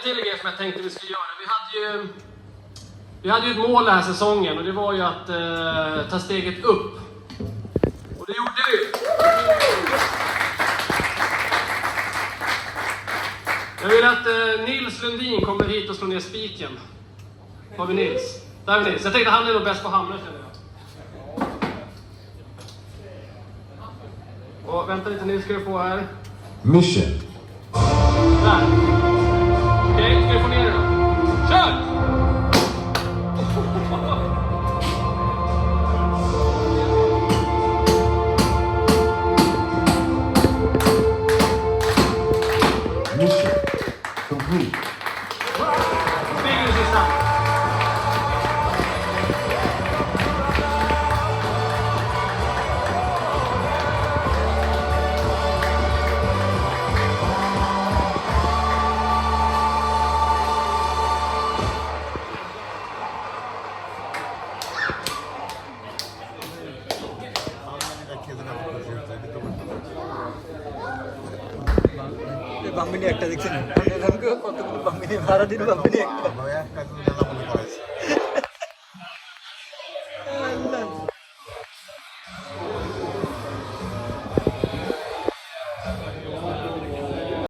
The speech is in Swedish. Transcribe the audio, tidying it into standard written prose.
Till er som jag tänkte vi skulle göra. Vi hade ju ett mål den här säsongen och det var ju att ta steget upp. Och det gjorde vi. Jag vill att Nils Lundin kommer hit och slår ner spiken. Har vi Nils? Där är Nils. Jag tänkte han är nog bäst på hamnar, känner jag. Och vänta lite, Nils ska du få här. Mission. Där. Okej, ska du få ner den då? Kör! Mission complete. Springer du sista? বাম্বিনি একটা দেখছেন কতগুলো বাম্বিনি ভাড়া দিন বাম্বিনি একটা